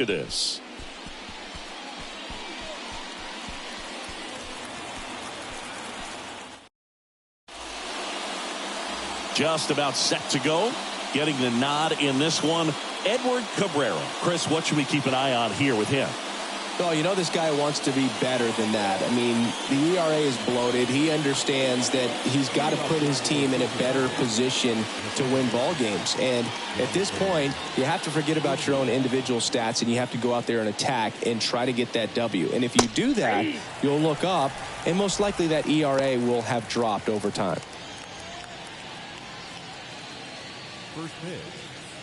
to this. Just about set to go. Getting the nod in this one, Edward Cabrera. Chris, what should we keep an eye on here with him? Well, you know this guy wants to be better than that. I mean, the ERA is bloated. He understands that he's got to put his team in a better position to win ball games. And at this point, you have to forget about your own individual stats, and you have to go out there and attack and try to get that W. And if you do that, you'll look up, and most likely that ERA will have dropped over time. First pitch,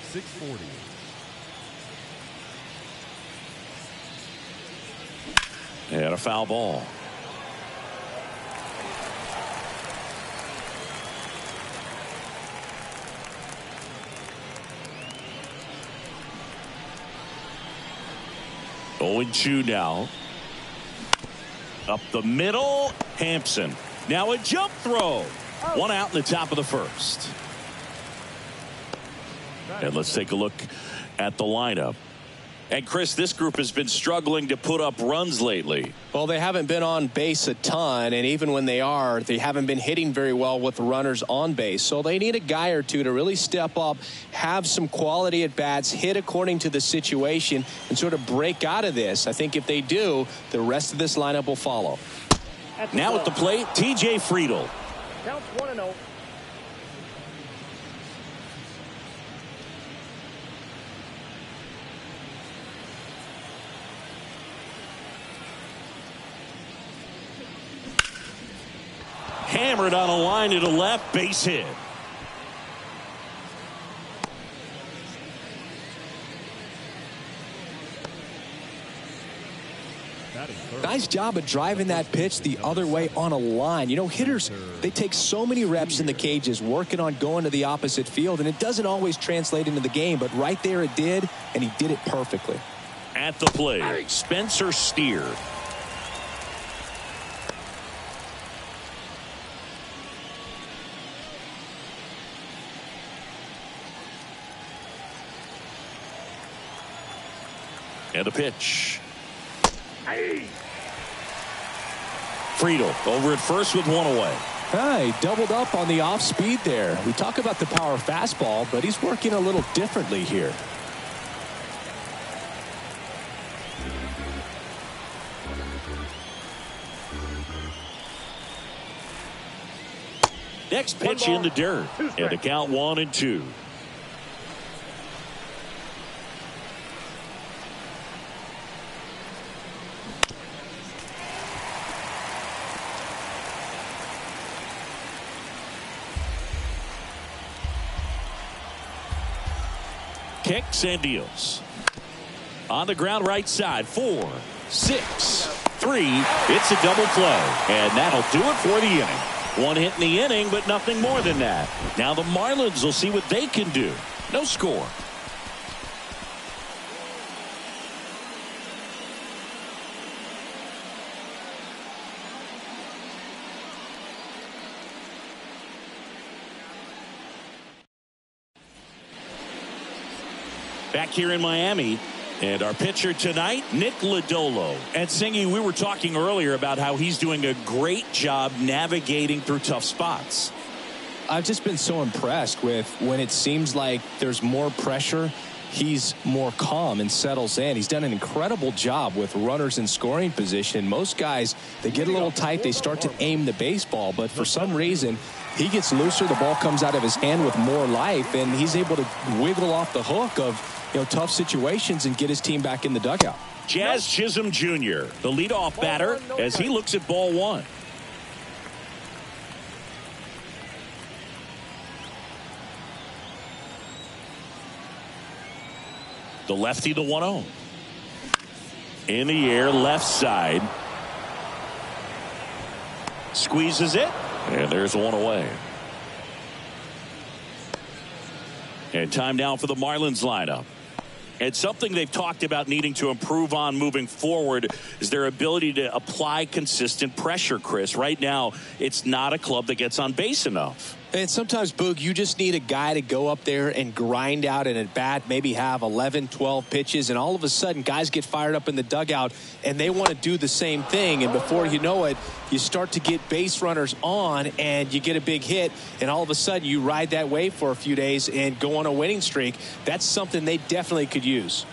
640. And a foul ball. Oh, and 2 now. Up the middle, Hampson. Now a jump throw. 1 out in the top of the first. And let's take a look at the lineup. And Chris, this group has been struggling to put up runs lately. Well, they haven't been on base a ton, and even when they are, they haven't been hitting very well with runners on base. So they need a guy or two to really step up, have some quality at bats, hit according to the situation, and sort of break out of this. I think if they do, the rest of this lineup will follow. Now at the plate, TJ Friedl. Counts 1-0. Hammered on a line to the left, base hit. Nice job of driving that pitch the other way on a line. You know, hitters, they take so many reps in the cages working on going to the opposite field, and it doesn't always translate into the game, but right there it did, and he did it perfectly. At the plate, Spencer Steer. And a pitch. Friedl over at first with 1 away. He doubled up on the off speed there. We talk about the power fastball, but he's working a little differently here. Next pitch in the dirt. And the count 1-2. Kicks and deals. On the ground right side. 4, 6, 3. It's a double play. And that'll do it for the inning. 1 hit in the inning, but nothing more than that. Now the Marlins will see what they can do. No score. Back here in Miami, and our pitcher tonight, Nick Lodolo. And Singy, we were talking earlier about how he's doing a great job navigating through tough spots. I've just been so impressed with when it seems like there's more pressure, he's more calm and settles in. He's done an incredible job with runners in scoring position. Most guys, they get a little tight, they start to aim the baseball, but for some reason, he gets looser, the ball comes out of his hand with more life, and he's able to wiggle off the hook of tough situations and get his team back in the dugout. Jazz Chisholm Jr., the leadoff batter, as he looks at ball 1. The lefty, the 1-0. In the air, left side. Squeezes it, and there's 1 away. And time now for the Marlins lineup. And something they've talked about needing to improve on moving forward is their ability to apply consistent pressure, Chris. Right now, it's not a club that gets on base enough. And sometimes, Boog, you just need a guy to go up there and grind out an at-bat, maybe have 11, 12 pitches, and all of a sudden guys get fired up in the dugout and they want to do the same thing. And before you know it, you start to get base runners on and you get a big hit, and all of a sudden you ride that wave for a few days and go on a winning streak. That's something they definitely could use.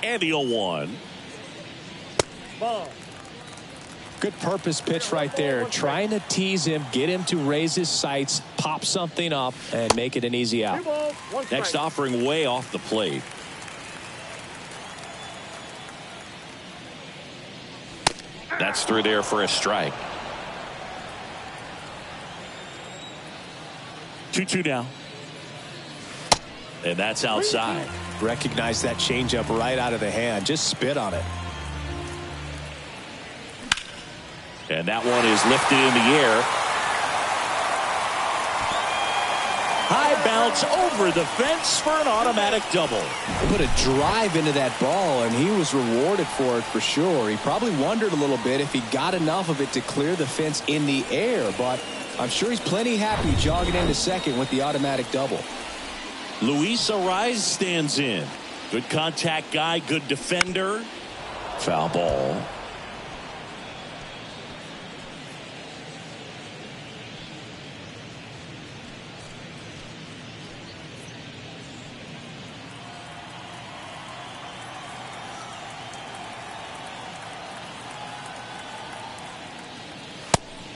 And the 0-1. Ball. Good purpose pitch right there. Trying to tease him, get him to raise his sights, pop something up, and make it an easy out. Next offering way off the plate. That's through there for a strike. 2-2 now. And that's outside. Recognize that changeup right out of the hand. Just spit on it. And that one is lifted in the air. High bounce over the fence for an automatic double. Put a drive into that ball, and he was rewarded for it for sure. He probably wondered a little bit if he got enough of it to clear the fence in the air, but I'm sure he's plenty happy jogging into second with the automatic double. Luis Ariz stands in. Good contact guy, good defender. Foul ball.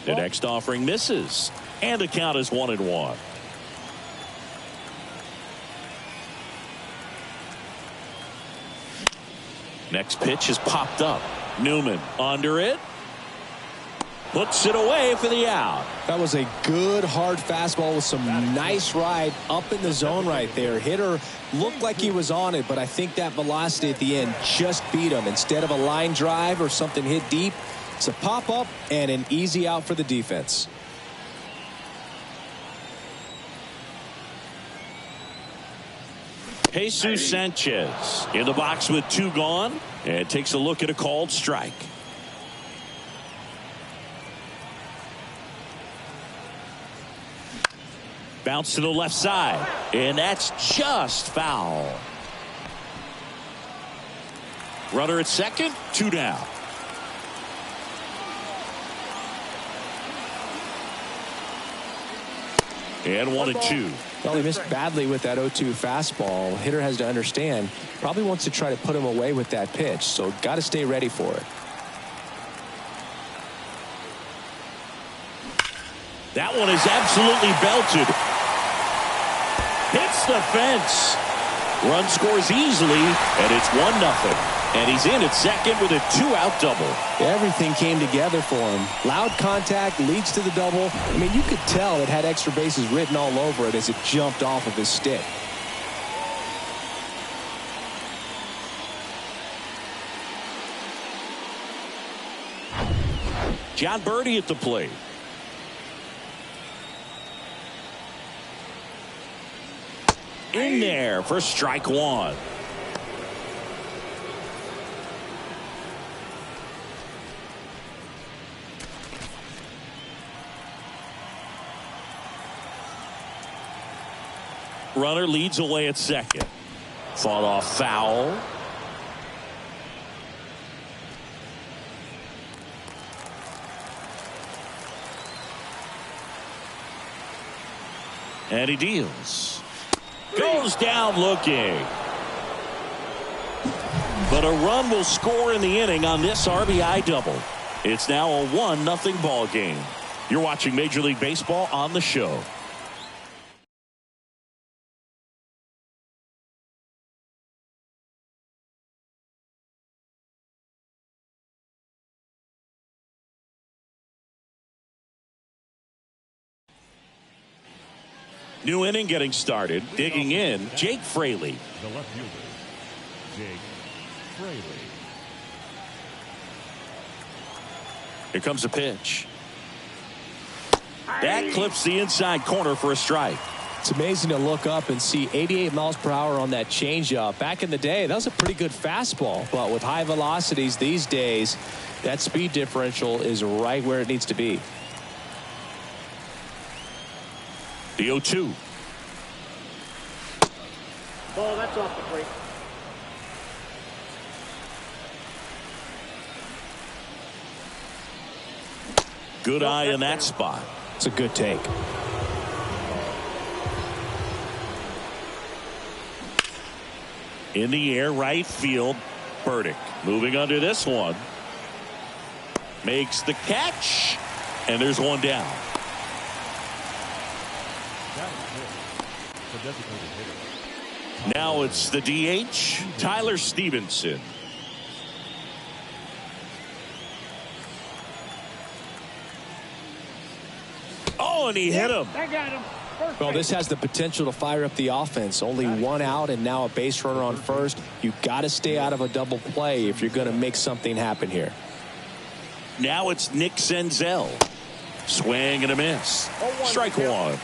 The next offering misses, and the count is 1-1. Next pitch is popped up. Newman under it. Puts it away for the out. That was a good hard fastball with some nice ride up in the zone right there. Hitter looked like he was on it, but I think that velocity at the end just beat him. Instead of a line drive or something hit deep, it's a pop up and an easy out for the defense. Jesus Sanchez in the box with 2 gone and takes a look at a called strike. Bounce to the left side, and that's just foul. Runner at second, 2 down. And 1-2. Well, he missed badly with that 0-2 fastball. Hitter has to understand, probably wants to try to put him away with that pitch, so got to stay ready for it. That one is absolutely belted. Hits the fence. Run scores easily, and it's 1-0. And he's in at second with a 2-out double. Everything came together for him. Loud contact leads to the double. I mean, you could tell it had extra bases written all over it as it jumped off of his stick. John Birdie at the plate. In there for strike 1. Runner leads away at second. Fought off foul. And he deals. Goes down looking. But a run will score in the inning on this RBI double. It's now a 1-0 ball game. You're watching Major League Baseball on the show. New inning getting started. Digging in, Jake Fraley. The left fielder, Jake Fraley. Here comes a pitch. That clips the inside corner for a strike. It's amazing to look up and see 88 miles per hour on that changeup. Back in the day, that was a pretty good fastball. But with high velocities these days, that speed differential is right where it needs to be. The 0-2. Ball, that's off the plate. Good eye in that spot. It's a good take. In the air, right field. Burdick moving under this one. Makes the catch. And there's one down. Now it's the DH, Tyler Stevenson. Oh, and he hit him. I got him. Well, this has the potential to fire up the offense. Only one out and now a base runner on first. You've got to stay out of a double play if you're going to make something happen here. Now it's Nick Senzel. Swing and a miss. Strike one.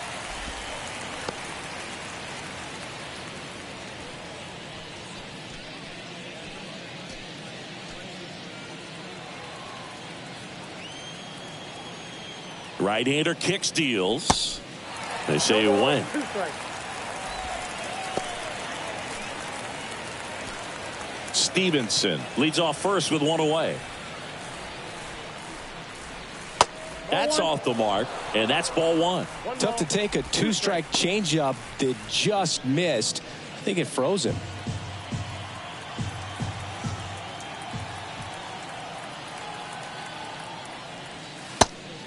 Right-hander kicks, deals. They say it went. Stevenson leads off first with one away. That's off the mark, and that's ball one. Tough to take a two-strike changeup that just missed. I think it froze him.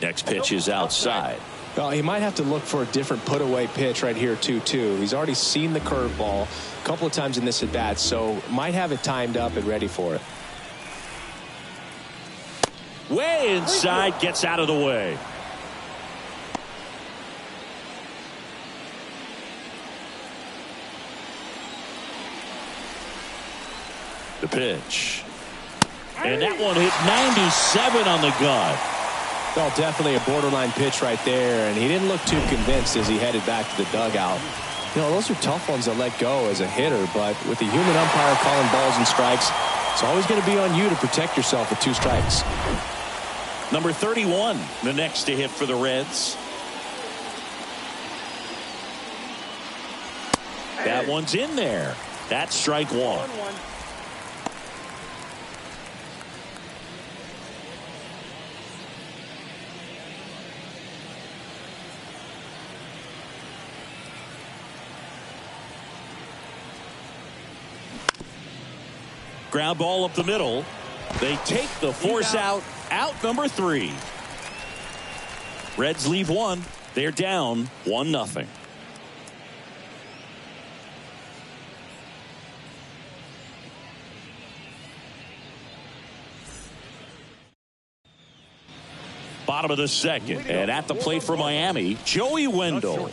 Next pitch is outside. Well, he might have to look for a different put-away pitch right here, 2-2. He's already seen the curveball a couple of times in this at-bat, so might have it timed up and ready for it. Way inside, gets out of the way. The pitch. And that one hit 97 on the gut. Well, definitely a borderline pitch right there, and he didn't look too convinced as he headed back to the dugout. You know, those are tough ones to let go as a hitter, but with the human umpire calling balls and strikes, it's always going to be on you to protect yourself with two strikes. Number 31, the next to hit for the Reds. That one's in there. That's strike one. Ground ball up the middle. They take the force out number 3. Reds leave one. They're down 1-0. Bottom of the second, and at the plate for Miami, Joey Wendell.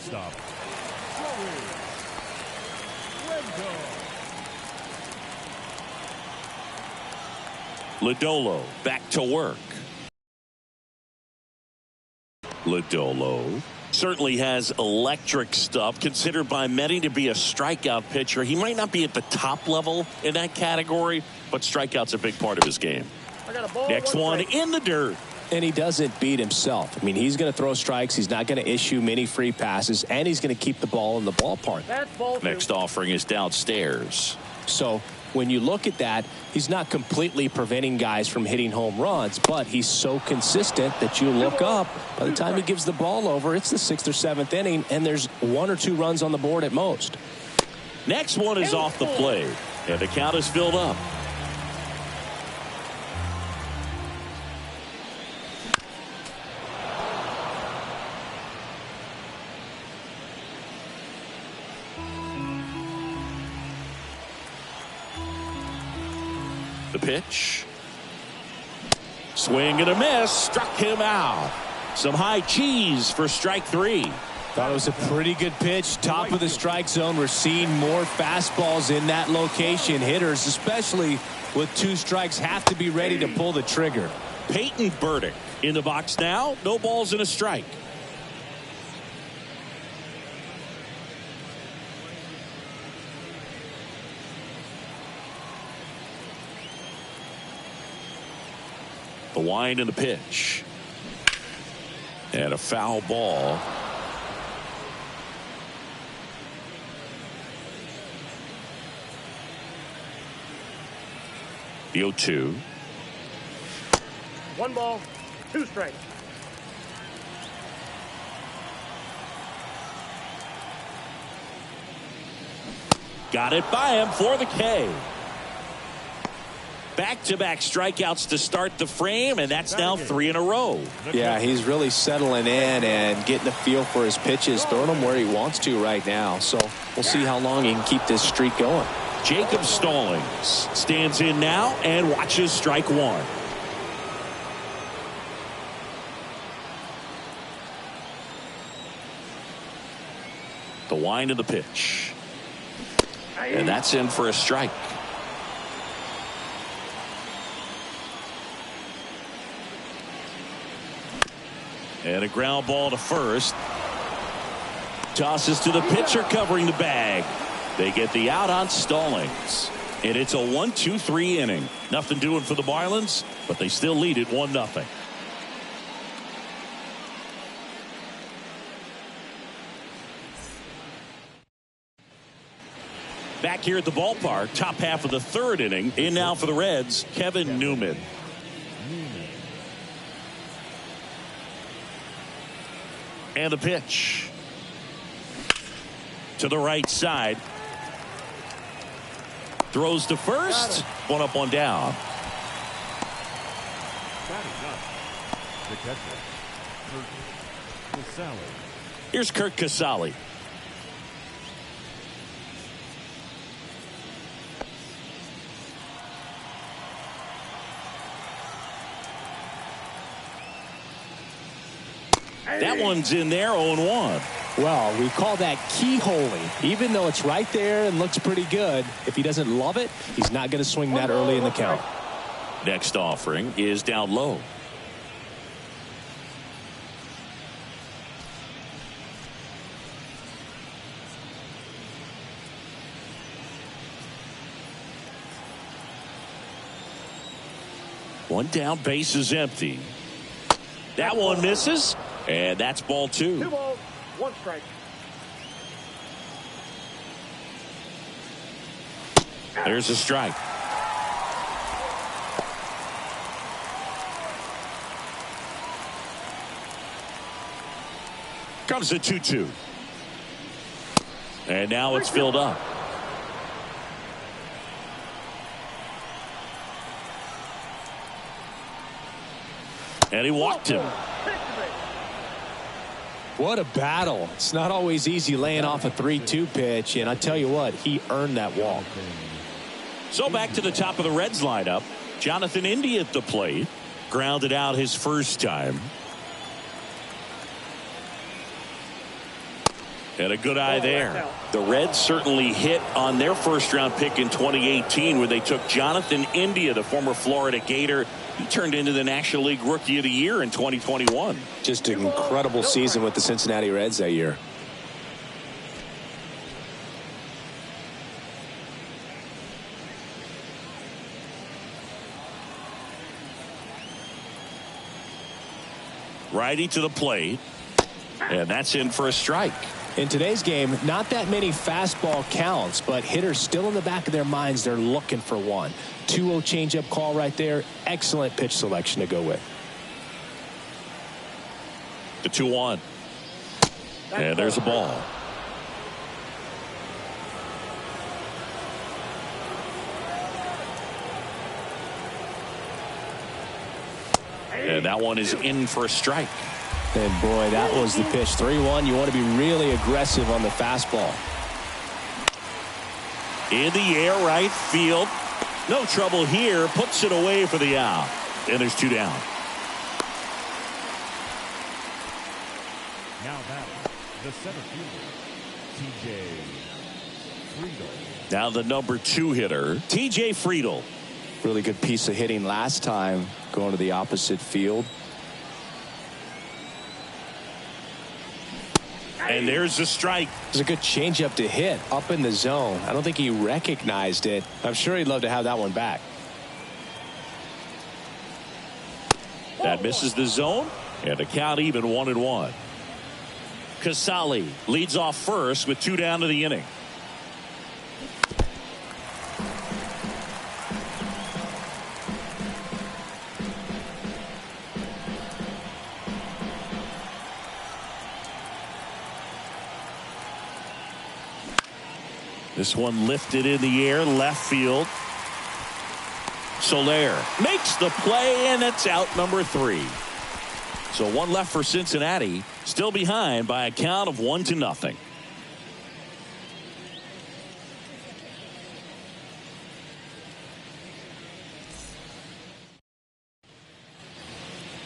Lodolo back to work. Lodolo certainly has electric stuff, considered by many to be a strikeout pitcher. He might not be at the top level in that category, but strikeout's a big part of his game. Next one in the dirt. And he doesn't beat himself. I mean, he's going to throw strikes. He's not going to issue many free passes, and he's going to keep the ball in the ballpark. Next offering is downstairs. So when you look at that, he's not completely preventing guys from hitting home runs, but he's so consistent that you look up. By the time he gives the ball over, it's the 6th or 7th inning, and there's 1 or 2 runs on the board at most. Next one is off the plate, and the count is filled up. The pitch. Swing and a miss. Struck him out. Some high cheese for strike 3. Thought it was a pretty good pitch. Top of the strike zone. We're seeing more fastballs in that location. Hitters, especially with 2 strikes, have to be ready to pull the trigger. Peyton Burdick in the box now. No balls and a strike. The wind and the pitch. And a foul ball. The 0-2. 1 ball, 2 strikes. Got it by him for the K. Back-to-back strikeouts to start the frame, and that's now 3 in a row. Yeah, he's really settling in and getting a feel for his pitches, throwing them where he wants to right now. So we'll see how long he can keep this streak going. Jacob Stallings stands in now and watches strike 1. The wind of the pitch. And that's in for a strike. And a ground ball to first. Tosses to the pitcher covering the bag. They get the out on Stallings. And it's a 1-2-3 inning. Nothing doing for the Marlins, but they still lead it 1-0. Back here at the ballpark, top half of the 3rd inning. In now for the Reds, Kevin Newman. And the pitch. To the right side. Throws to first. 1 up, 1 down. The catcher, Kurt Casale. Here's Kurt Casale. That one's in there, 0-1. Well, we call that keyholing. Even though it's right there and looks pretty good, if he doesn't love it, he's not going to swing that early in the count. Next offering is down low. One down, base is empty. That one misses, and that's ball 2. 2 balls, 1 strike. There's a strike. Comes the 2-2. And now it's filled up. And he walked him. What a battle. It's not always easy laying off a 3-2 pitch, and I tell you what, he earned that walk. So back to the top of the Reds lineup. Jonathan India at the plate. Grounded out his first time. And a good eye there. The Reds certainly hit on their first-round pick in 2018 where they took Jonathan India, the former Florida Gator. He turned into the National League Rookie of the Year in 2021. Just an incredible season with the Cincinnati Reds that year. Righty to the plate. And that's in for a strike. In today's game, not that many fastball counts, but hitters still in the back of their minds, they're looking for one. 2-0 changeup call right there. Excellent pitch selection to go with. The 2-1. And there's a ball. And that one is in for a strike. And boy, that was the pitch. 3-1. You want to be really aggressive on the fastball. In the air, right field. No trouble here. Puts it away for the out. And there's 2 down. Now batting, the center fielder, T.J. Friedel. Now the number 2 hitter, T.J. Friedel. Really good piece of hitting last time, going to the opposite field. And there's the strike. It was a good changeup to hit up in the zone. I don't think he recognized it. I'm sure he'd love to have that one back. That misses the zone, and the count even 1-1. Casale leads off first with 2 down to the inning. This one lifted in the air, left field. Soler makes the play, and it's out number 3. So one left for Cincinnati, still behind by a count of 1-0.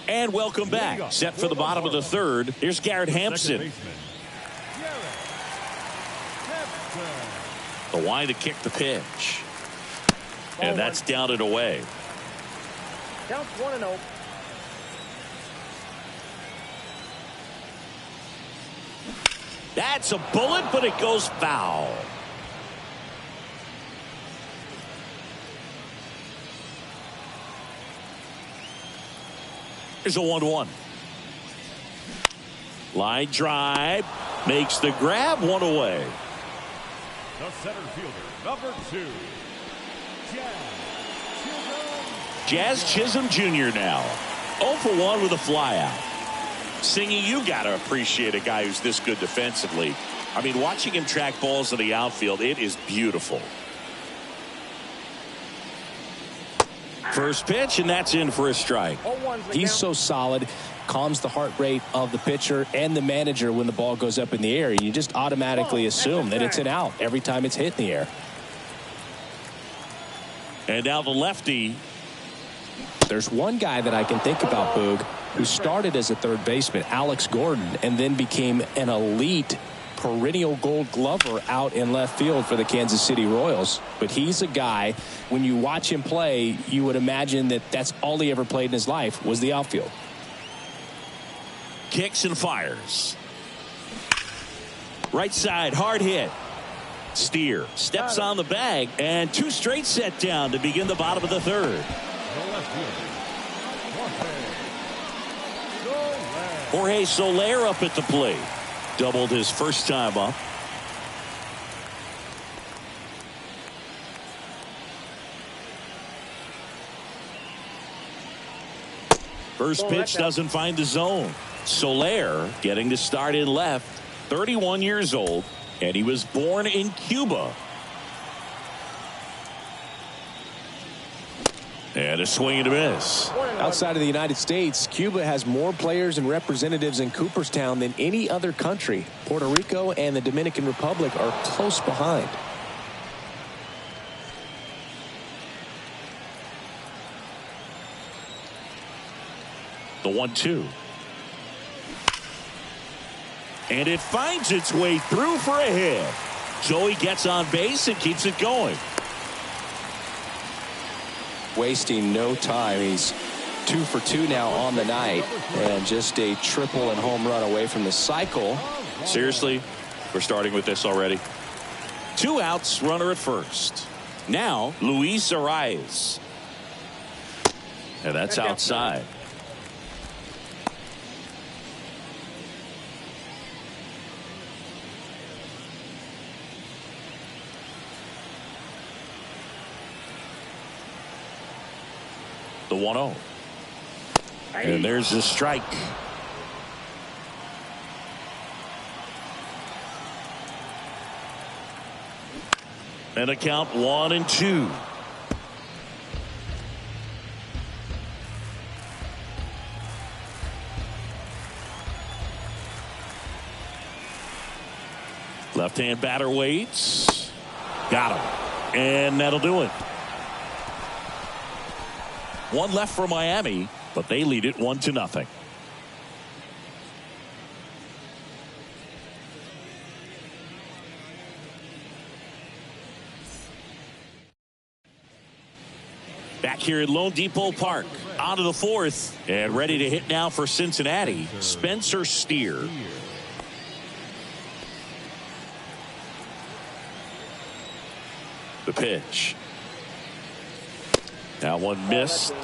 And welcome back. Set for the bottom of the third. Here's Garrett Hampson. The wind to kick the pitch. And that's down and away. Counts 1-0. That's a bullet, but it goes foul. Here's a 1-1. Line drive. Makes the grab, one away. The center fielder, number 2. Jazz Chisholm Jr. now. 0 for 1 with a flyout. Singy, you got to appreciate a guy who's this good defensively. I mean, watching him track balls in the outfield, it is beautiful. First pitch, and that's in for a strike. He's so solid, calms the heart rate of the pitcher and the manager when the ball goes up in the air. You just automatically assume that it's an out every time it's hit in the air. And now the lefty. There's one guy that I can think about, Boog, who started as a third baseman, Alex Gordon, and then became an elite perennial gold glover out in left field for the Kansas City Royals. But he's a guy, when you watch him play, you would imagine that that's all he ever played in his life was the outfield. Kicks and fires. Right side, hard hit. Steer steps on the bag, and 2 straight set down to begin the bottom of the third. Jorge Soler up at the plate. Doubled his first time up. First pitch doesn't find the zone. Soler getting to start in left. 31 years old, and he was born in Cuba. And a swing and a miss. Outside of the United States, Cuba has more players and representatives in Cooperstown than any other country. Puerto Rico and the Dominican Republic are close behind. The 1-2. And it finds its way through for a hit. Joey gets on base and keeps it going. Wasting no time. He's 2 for 2 now on the night, and just a triple and home run away from the cycle. Seriously, we're starting with this already. 2 outs, runner at first. Now Luis Arias, and that's outside. The 1-0. And there's a strike. And a count 1-2. Left-hand batter waits. Got him. And that'll do it. 1 left for Miami, but they lead it 1-0. Back here at Lone Depot Park, on to the 4th, and ready to hit now for Cincinnati, Spencer Steer. The pitch. Now one missed.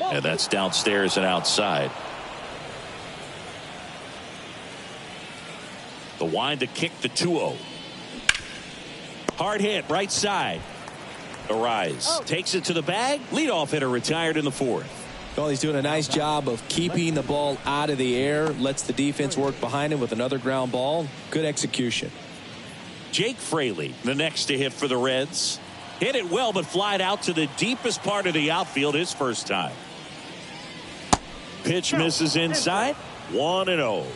And that's downstairs and outside. The wind to kick the 2-0. Hard hit right side. Arise takes it to the bag. Leadoff hitter retired in the 4th. Well, he's doing a nice job of keeping the ball out of the air, lets the defense work behind him with another ground ball. Good execution. Jake Fraley, the next to hit for the Reds. Hit it well, but flied out to the deepest part of the outfield his first time. Pitch misses inside. 1-0.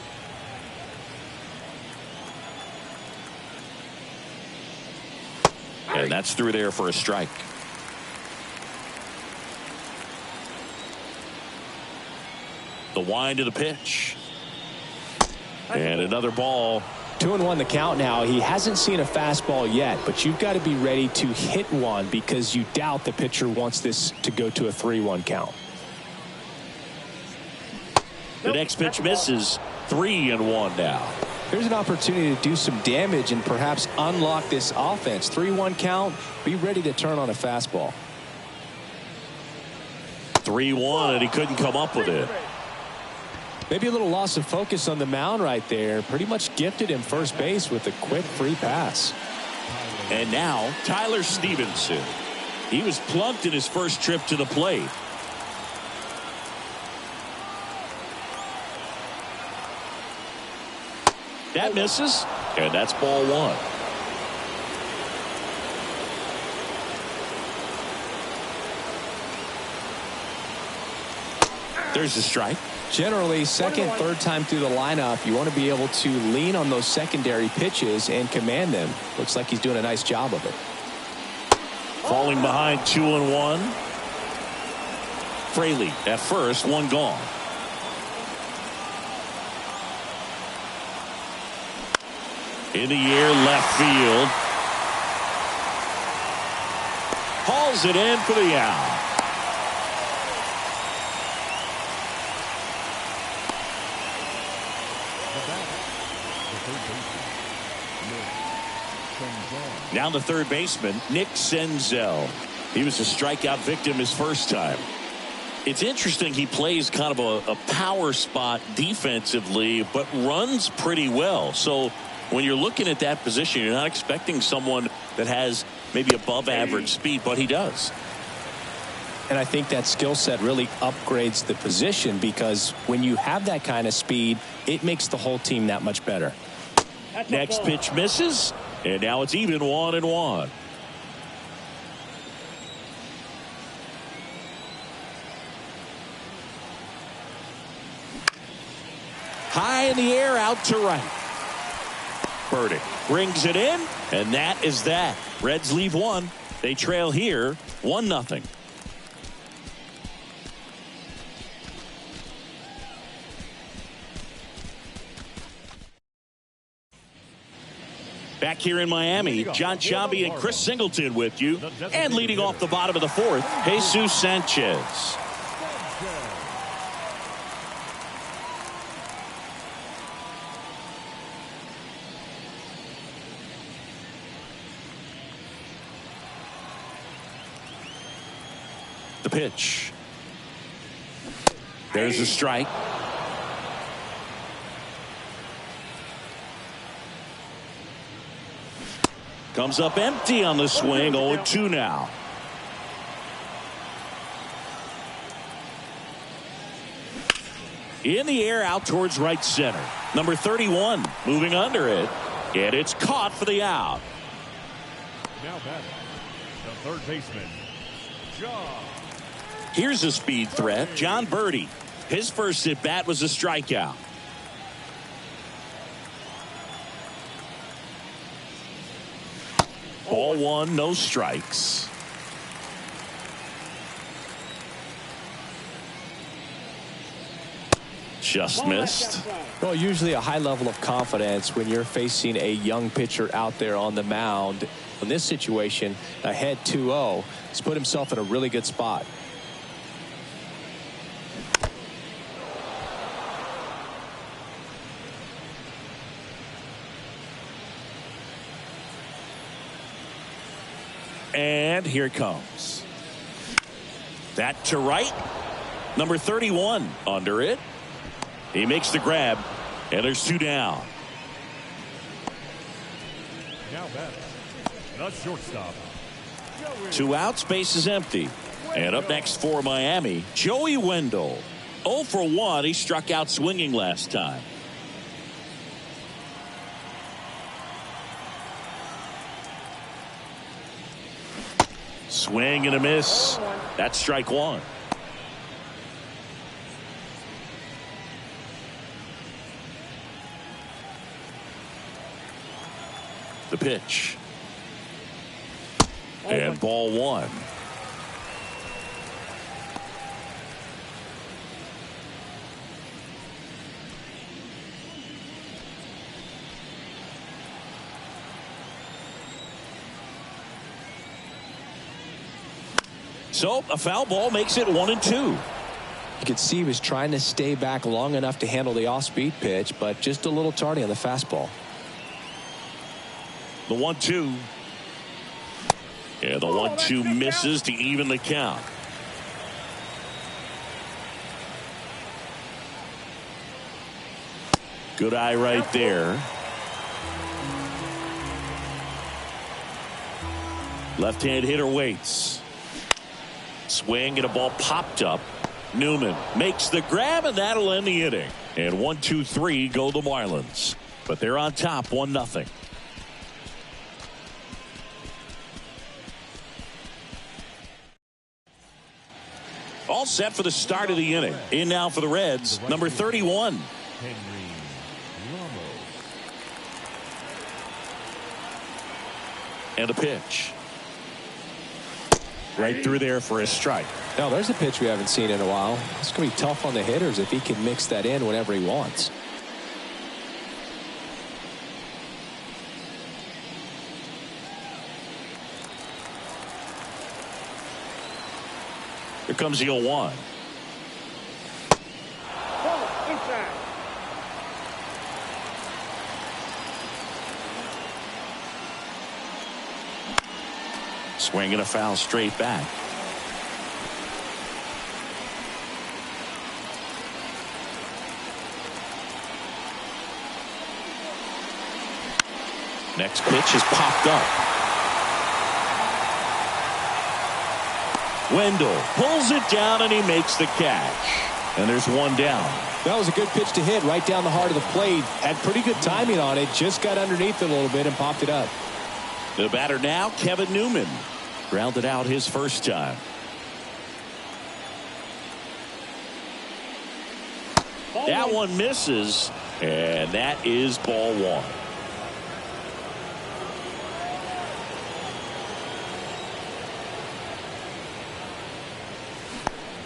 And that's through there for a strike. The wind of the pitch. And another ball. 2-1 the count now. He hasn't seen a fastball yet, but you've got to be ready to hit one because you doubt the pitcher wants this to go to a 3-1 count. The next pitch misses. 3-1 now. There's an opportunity to do some damage and perhaps unlock this offense. 3-1 count. Be ready to turn on a fastball. 3-1, and he couldn't come up with it. Maybe a little loss of focus on the mound right there. Pretty much gifted him first base with a quick free pass. And now Tyler Stevenson. He was plunked in his first trip to the plate. That misses, and that's ball one. There's a strike. Generally, second, third time through the lineup, you want to be able to lean on those secondary pitches and command them. Looks like he's doing a nice job of it. Falling behind 2-1. Fraley at first, one gone. In the air, left field. Hauls it in for the out. Now the third baseman, Nick Senzel. He was a strikeout victim his first time. It's interesting, he plays kind of a power spot defensively, but runs pretty well. So when you're looking at that position, you're not expecting someone that has maybe above average speed, but he does. And I think that skill set really upgrades the position because when you have that kind of speed, it makes the whole team that much better. Next pitch misses, and now it's even 1-1. High in the air, out to right. Burdick brings it in, and that is that. Reds leave one. They trail here 1-0. Back here in Miami, John Sciambi and Chris Singleton with you. And leading off the bottom of the fourth, Jesus Sanchez. The pitch. There's a strike. Comes up empty on the swing. 0-2 now. In the air, out towards right center. Number 31 moving under it, and it's caught for the out. Now batting, the third baseman, John. Here's a speed threat, John Birdie. His first at bat was a strikeout. Ball one, no strikes. Just missed. Well, usually a high level of confidence when you're facing a young pitcher out there on the mound. In this situation, ahead 2-0, he's put himself in a really good spot. And here it comes. That to right. Number 31 under it. He makes the grab, and there's two down. Now batting, the shortstop. Two outs, base is empty. And up next for Miami, Joey Wendell. 0 for 1. He struck out swinging last time. Swing and a miss. That's strike one. The pitch. And ball one. So a foul ball makes it 1-2. You could see he was trying to stay back long enough to handle the off-speed pitch, but just a little tardy on the fastball. The 1-2. Yeah, the 1-2 misses to even the count. Good eye right there. Left-hand hitter waits. Swing and a ball popped up. Newman makes the grab, and that'll end the inning. And 1-2-3 go the Marlins. But they're on top 1-0. All set for the start of the inning. In now for the Reds, number 31. And a pitch. Right through there for a strike. Now there's a pitch we haven't seen in a while. It's going to be tough on the hitters if he can mix that in whenever he wants. Here comes the 0-1. Swing and a foul straight back. Next pitch is popped up. Wendell pulls it down and he makes the catch. And there's one down. That was a good pitch to hit right down the heart of the plate. Had pretty good timing on it. Just got underneath it a little bit and popped it up. The batter now, Kevin Newman. Grounded out his first time. That one misses, and that is ball one.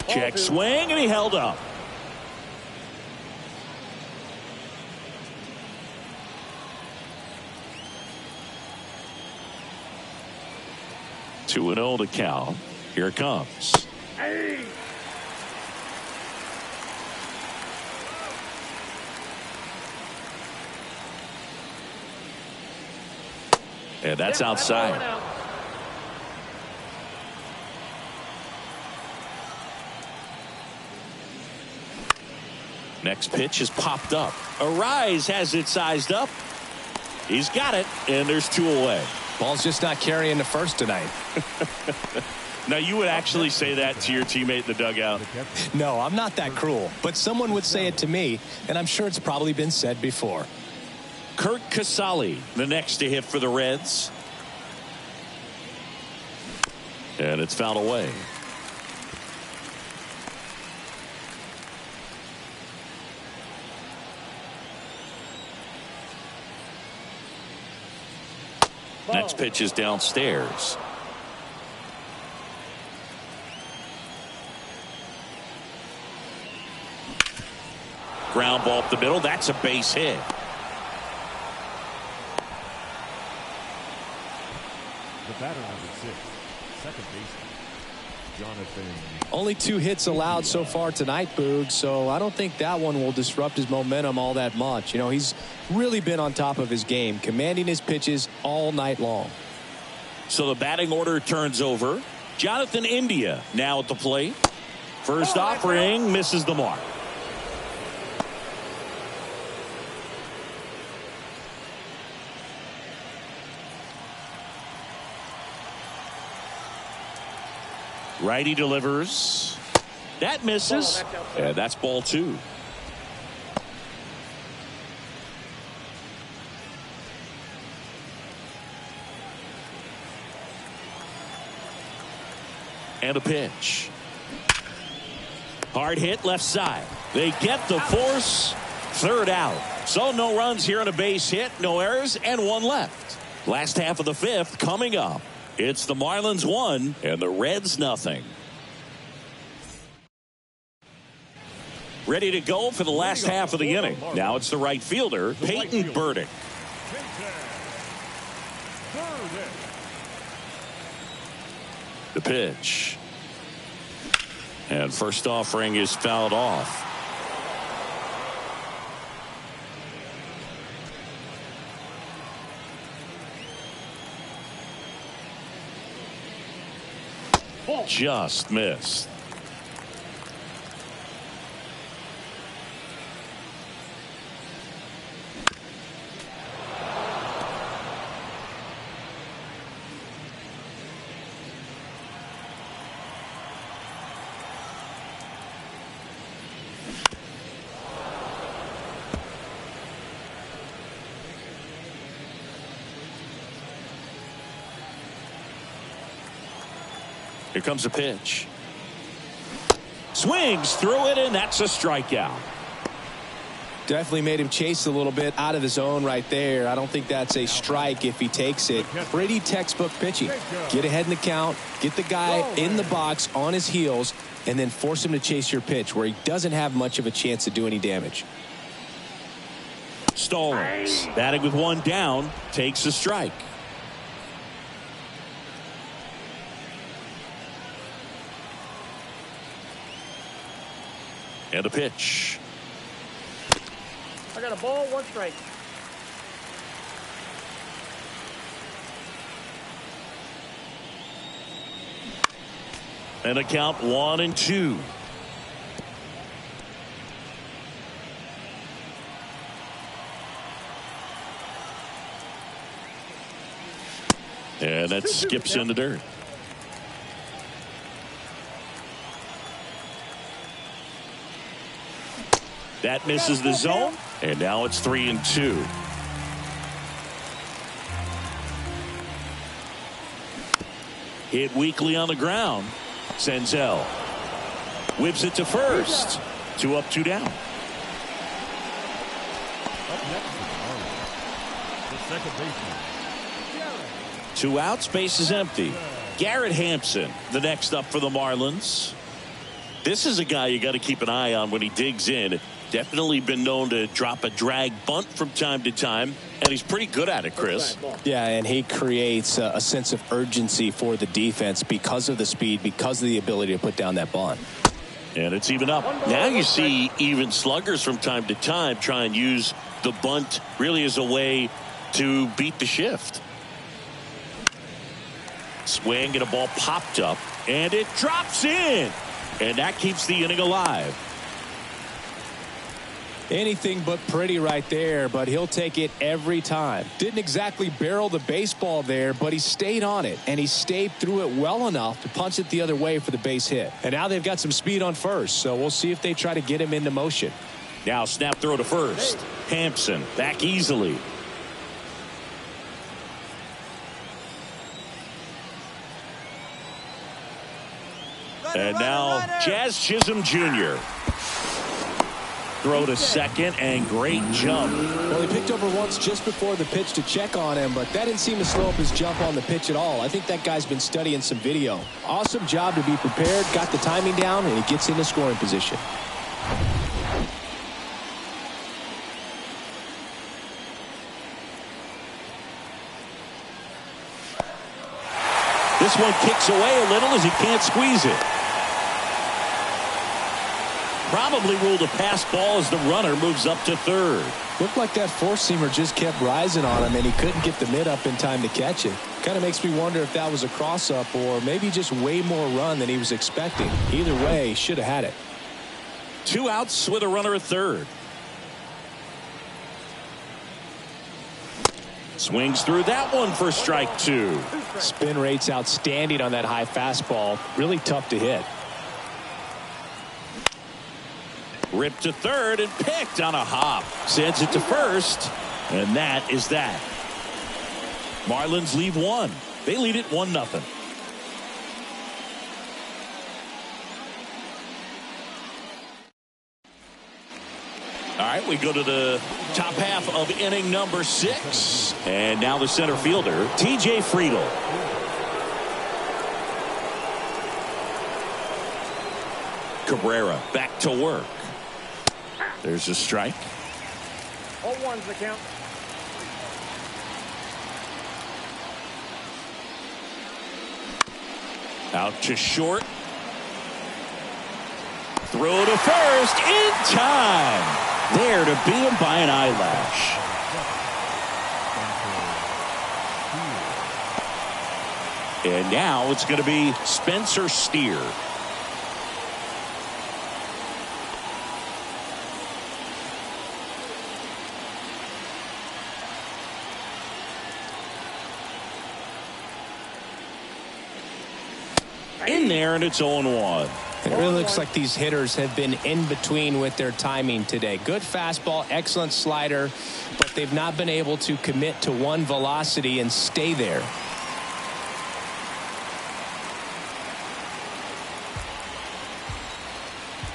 Check swing, and he held up. Two and 0 to count. Here it comes. And that's outside. Next pitch is popped up. Arise has it sized up. He's got it, and there's two away. Ball's just not carrying the first tonight. Now, you would actually say that to your teammate in the dugout? No, I'm not that cruel. But someone would say it to me, and I'm sure it's probably been said before. Kurt Casale, the next to hit for the Reds. And it's fouled away. Next pitch is downstairs. Ground ball up the middle. That's a base hit. The batter number 6, second baseman, Jonathan. Only 2 hits allowed so far tonight, Boog, so I don't think that one will disrupt his momentum all that much. You know, he's really been on top of his game, commanding his pitches all night long. So the batting order turns over. Jonathan India now at the plate. First offering misses the mark. Righty delivers. That misses. And that's ball 2. And a pitch. Hard hit left side. They get the force. Third out. So no runs here on a base hit. No errors and 1 left. Last half of the 5th coming up. It's the Marlins 1 and the Reds nothing. Ready to go for the last half of the inning. Now it's the right fielder, Peyton Burdick. The pitch. And first offering is fouled off. Just missed. Here comes a pitch. Swings through it, and that's a strikeout. Definitely made him chase a little bit out of his zone right there. I don't think that's a strike if he takes it. Pretty textbook pitching. Get ahead in the count, get the guy in the box on his heels, and then force him to chase your pitch where he doesn't have much of a chance to do any damage. Stallings, batting with 1 down, takes a strike. And a pitch. I got a ball, 1 strike. And a count 1-2. And that skips in the dirt. That misses the zone, and now it's 3-2. Hit weakly on the ground. Senzel whips it to first. 2 up, 2 down. Up next is Marlins, the second baseman. 2 outs, base is empty. Garrett Hampson, the next up for the Marlins. This is a guy you got to keep an eye on when he digs in. Definitely been known to drop a drag bunt from time to time, and he's pretty good at it, Chris. Yeah, and he creates a sense of urgency for the defense because of the speed, because of the ability to put down that bunt. And it's even up. Now you see even sluggers from time to time try and use the bunt really as a way to beat the shift. Swing and a ball popped up, and it drops in, and that keeps the inning alive. Anything but pretty right there, but he'll take it every time. Didn't exactly barrel the baseball there, but he stayed on it, and he stayed through it well enough to punch it the other way for the base hit. And now they've got some speed on first, so we'll see if they try to get him into motion. Now snap throw to first. Hampson back easily. And now Jazz Chisholm Jr. Throw to second, and great jump. Well, he picked over once just before the pitch to check on him, but that didn't seem to slow up his jump on the pitch at all. I think that guy's been studying some video. Awesome job to be prepared, got the timing down, and he gets into scoring position. This one kicks away a little as he can't squeeze it. Probably ruled a pass ball as the runner moves up to third. Looked like that four-seamer just kept rising on him, and he couldn't get the mid up in time to catch it. Kind of makes me wonder if that was a cross-up or maybe just way more run than he was expecting. Either way, he should have had it. 2 outs with a runner at third. Swings through that one for strike two. Spin rate's outstanding on that high fastball. Really tough to hit. Ripped to third and picked on a hop. Sends it to first, and that is that. Marlins leave one. They lead it 1-0. All right, we go to the top half of inning number 6. And now the center fielder, T.J. Friedl. Cabrera back to work. There's a strike. 0-1's the count. Out to short. Throw to first in time. There to beat him by an eyelash. And now it's going to be Spencer Steer. In there, and it's 0-1. It really looks like these hitters have been in between with their timing today. Good fastball, excellent slider, but they've not been able to commit to one velocity and stay there.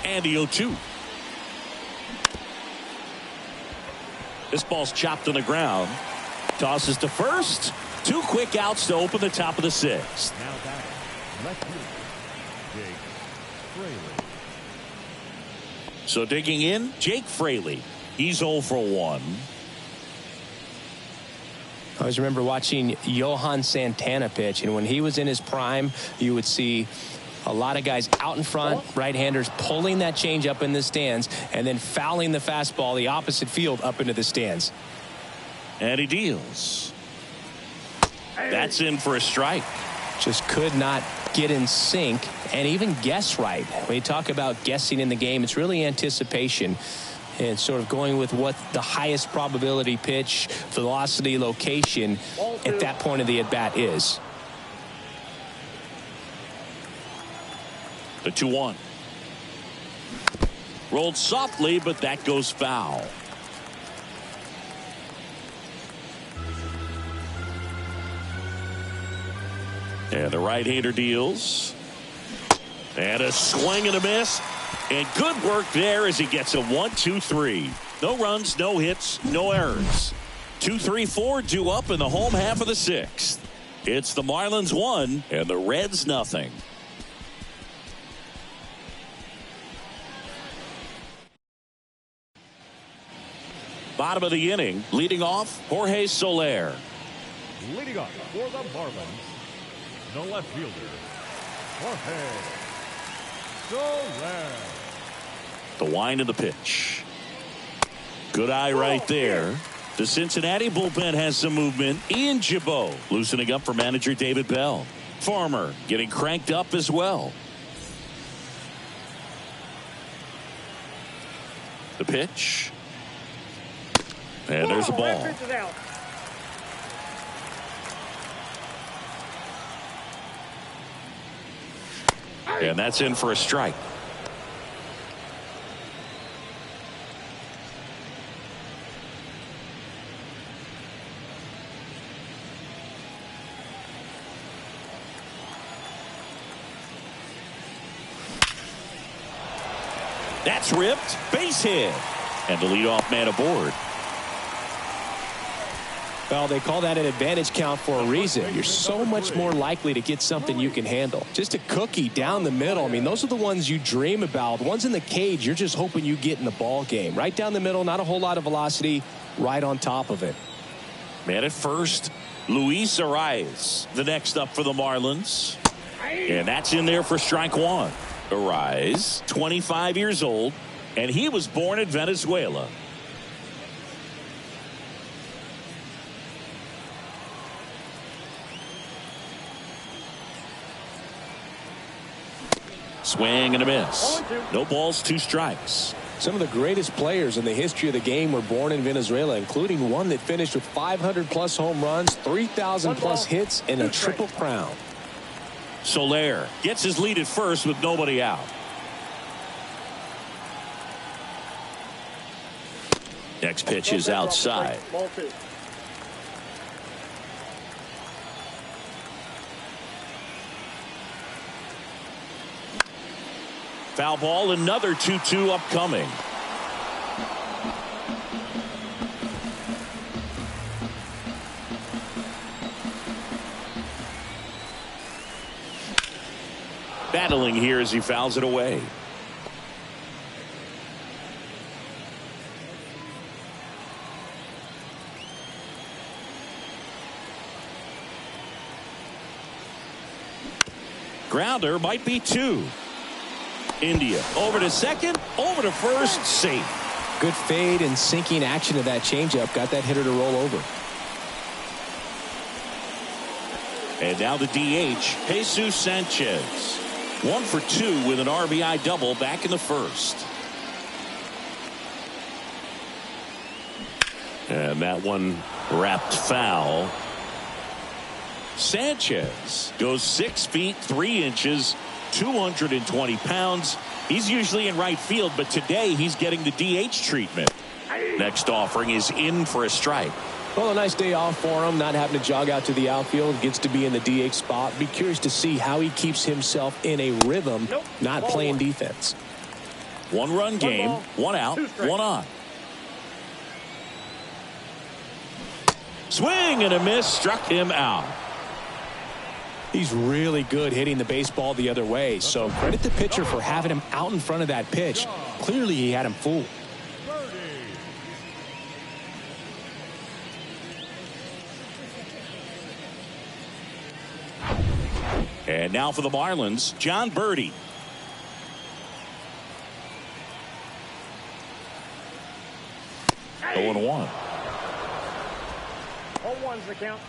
And the 0-2. This ball's chopped on the ground. Tosses to first. 2 quick outs to open the top of the 6th. Now back. Left fielder, Jake Fraley. So digging in, Jake Fraley. He's 0 for 1. I always remember watching Johan Santana pitch, and when he was in his prime, you would see a lot of guys out in front, right-handers pulling that change up in the stands and then fouling the fastball the opposite field up into the stands. And he deals. That's in for a strike. Just could not get in sync and even guess right. When you talk about guessing in the game, it's really anticipation and sort of going with what the highest probability pitch, velocity, location at that point of the at-bat is. The 2-1. Rolled softly, but that goes foul. And the right-hander deals. And a swing and a miss. And good work there as he gets a 1-2-3. No runs, no hits, no errors. 2-3-4 due up in the home half of the 6th. It's the Marlins 1 and the Reds nothing. Bottom of the inning, leading off, Jorge Soler. Leading up for the Marlins, the left fielder, Jorge Soler. The wind of the pitch. Good eye right there. The Cincinnati bullpen has some movement. Ian Gibaut loosening up for manager David Bell. Farmer getting cranked up as well. The pitch. And there's a ball. And that's in for a strike. That's ripped. Base hit. And the leadoff man aboard. Well, they call that an advantage count for a reason. You're so much more likely to get something you can handle. Just a cookie down the middle. I mean, those are the ones you dream about. The ones in the cage, you're just hoping you get in the ball game. Right down the middle, not a whole lot of velocity, right on top of it. Man at first, Luis Arias, the next up for the Marlins. And that's in there for strike one. Arias, 25 years old, and he was born in Venezuela. Swing and a miss. No balls, 2 strikes. Some of the greatest players in the history of the game were born in Venezuela, including one that finished with 500-plus home runs, 3,000-plus hits, and a triple crown. Soler gets his lead at first with nobody out. Next pitch is outside. Foul ball, another 2-2 upcoming. Battling here as he fouls it away. Grounder might be two. India over to second, over to first, safe. Good fade and sinking action of that changeup got that hitter to roll over. And now the DH, Jesus Sanchez. 1 for 2 with an RBI double back in the first. And that one wrapped foul. Sanchez goes 6 feet 3 inches, 220 pounds. He's usually in right field, but today he's getting the DH treatment. Next offering is in for a strike. Well, a nice day off for him, not having to jog out to the outfield, gets to be in the DH spot. Be curious to see how he keeps himself in a rhythm, not playing defense. 1-run game, 1 out, 1 on. Swing and a miss, struck him out. He's really good hitting the baseball the other way, so credit the pitcher for having him out in front of that pitch. Clearly he had him fooled. And now for the Marlins, John Birdie. Hey. 0-1. 0-1's the count.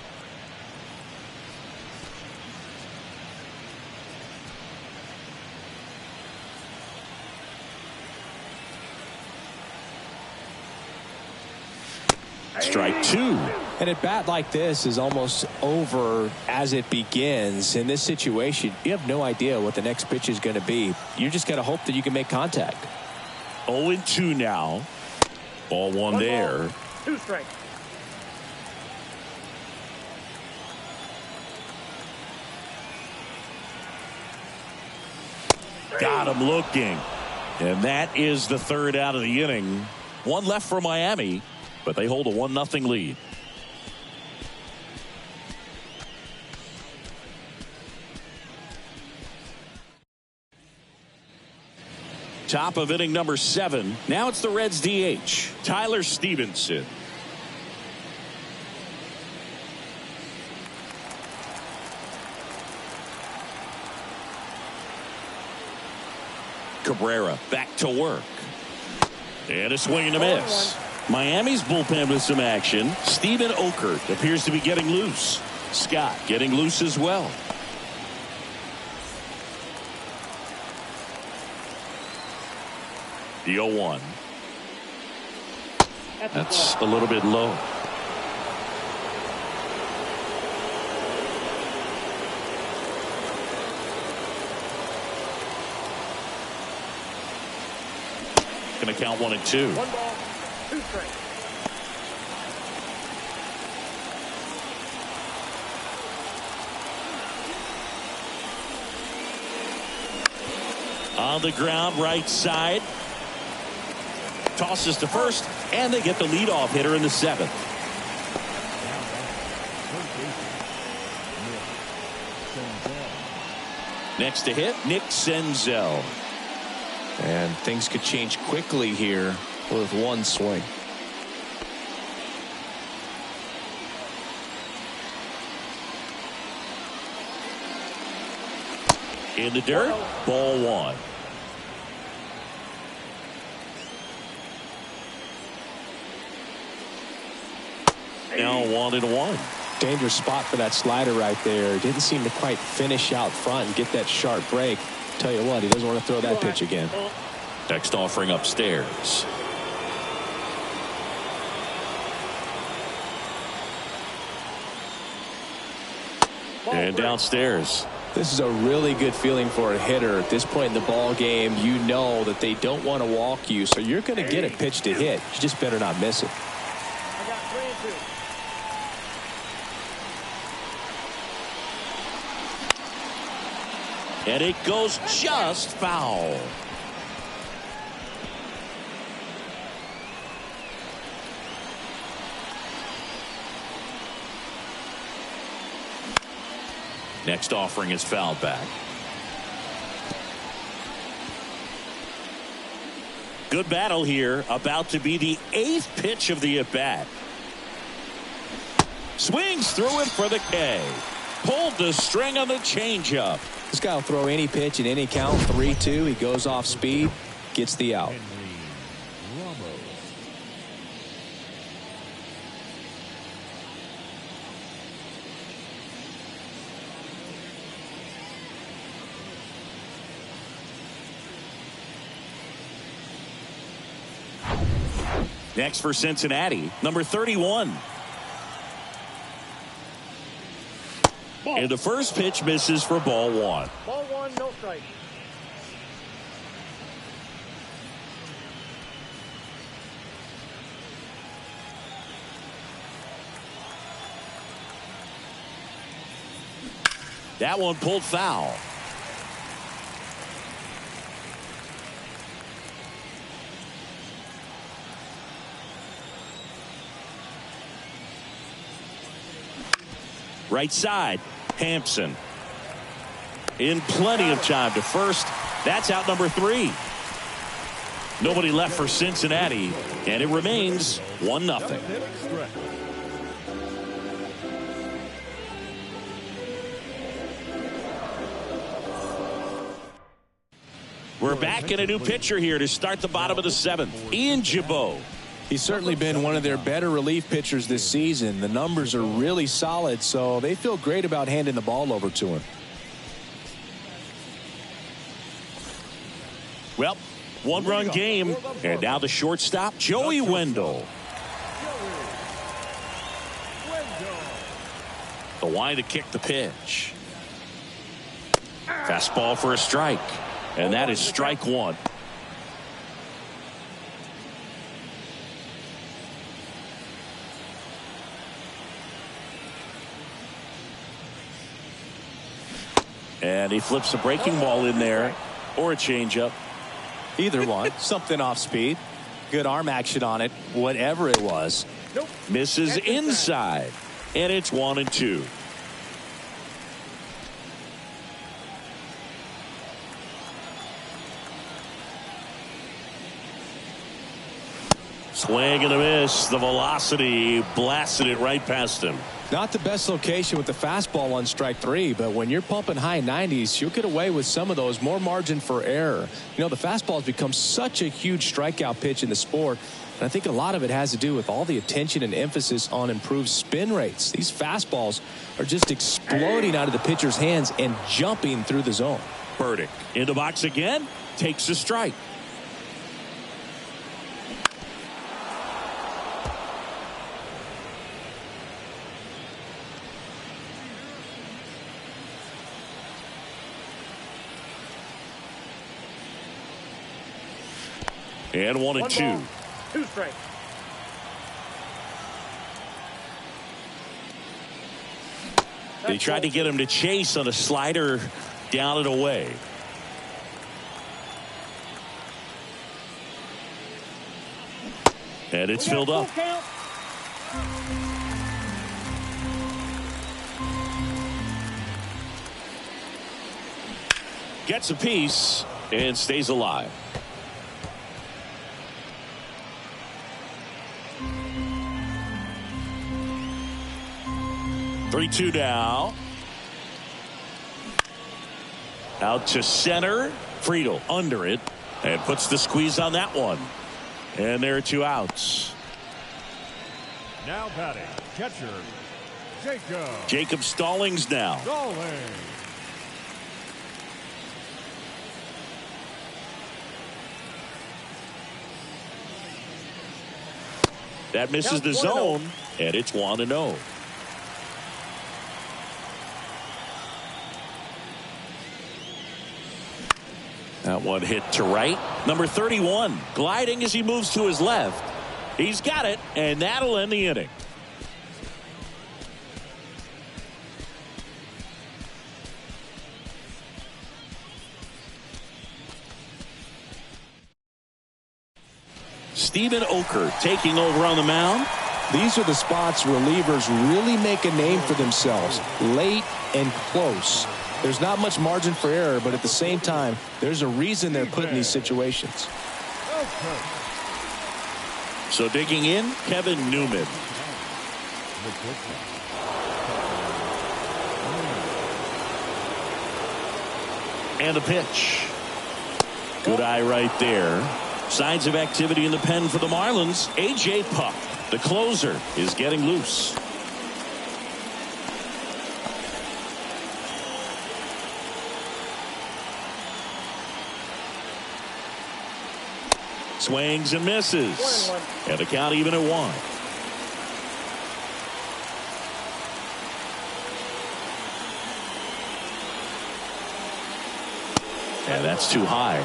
Strike 2. And at bat like this is almost over as it begins. In this situation, you have no idea what the next pitch is going to be. You just got to hope that you can make contact. 0-2 now. Ball 1 there. Ball, 2 strikes. Got him looking. And that is the third out of the inning. 1 left for Miami, but they hold a 1-0 lead. Top of inning number 7. Now it's the Reds DH, Tyler Stevenson. Cabrera back to work. And a swing and a miss. Miami's bullpen with some action. Steven Okert appears to be getting loose. Scott getting loose as well. The 0-1. That's a little bit low. Going to count 1 and 2. 1 ball, 2 strikes. On the ground, right side. Tosses to first, and they get the leadoff hitter in the 7th. Next to hit, Nick Senzel. And things could change quickly here with 1 swing. In the dirt, ball 1. Now 1-1. Dangerous spot for that slider right there. Didn't seem to quite finish out front and get that sharp break. Tell you what, he doesn't want to throw that pitch again. Next offering upstairs. And downstairs. This is a really good feeling for a hitter. At this point in the ball game, you know that they don't want to walk you, so you're going to get a pitch to hit. You just better not miss it. I got 3-2. And it goes just foul. Next offering is fouled back. Good battle here. About to be the 8th pitch of the at-bat. Swings through it for the K. Pulled the string on the changeup. This guy will throw any pitch in any count. 3-2. He goes off speed, gets the out. Next for Cincinnati, number 31. And the first pitch misses for ball 1. Ball 1, no strike. That one pulled foul. Right side, Hampson. In plenty of time to first. That's out number 3. Nobody left for Cincinnati, and it remains 1-0. We're back in a new pitcher here to start the bottom of the 7th. Ian Jabot. He's certainly been one of their better relief pitchers this season. The numbers are really solid, so they feel great about handing the ball over to him. Well, 1-run game, and now the shortstop, Joey Wendell. The line to kick the pitch. Fastball for a strike, and that is strike 1. And he flips a breaking ball in there, or a changeup. Either one. Something off speed. Good arm action on it. Whatever it was. Nope. Misses inside. And it's 1-2. Swing and a miss. The velocity blasted it right past him. Not the best location with the fastball on strike 3, but when you're pumping high 90s, you'll get away with some of those. More margin for error. You know, the fastball has become such a huge strikeout pitch in the sport, and I think a lot of it has to do with all the attention and emphasis on improved spin rates. These fastballs are just exploding out of the pitcher's hands and jumping through the zone. Burdick in the box again, takes a strike. And 1-2. 2 strikes. They tried to get him to chase on a slider down and away. And it's filled up. Gets a piece and stays alive. Three-two now. Out to center. Friedel under it and puts the squeeze on that one. And there are 2 outs. Now batting, catcher, Jacob. Jacob Stallings now. Stallings. That misses the zone, and it's 1-0. That one hit to right. Number 31 gliding as he moves to his left. He's got it, and that'll end the inning. Steven Oker taking over on the mound. These are the spots relievers really make a name for themselves. Late and close. There's not much margin for error, but at the same time, there's a reason they're put in these situations. So digging in, Kevin Newman. And a pitch. Good eye right there. Signs of activity in the pen for the Marlins. A.J. Puck, the closer, is getting loose. Swings and misses. And the count even at 1. And that's too high.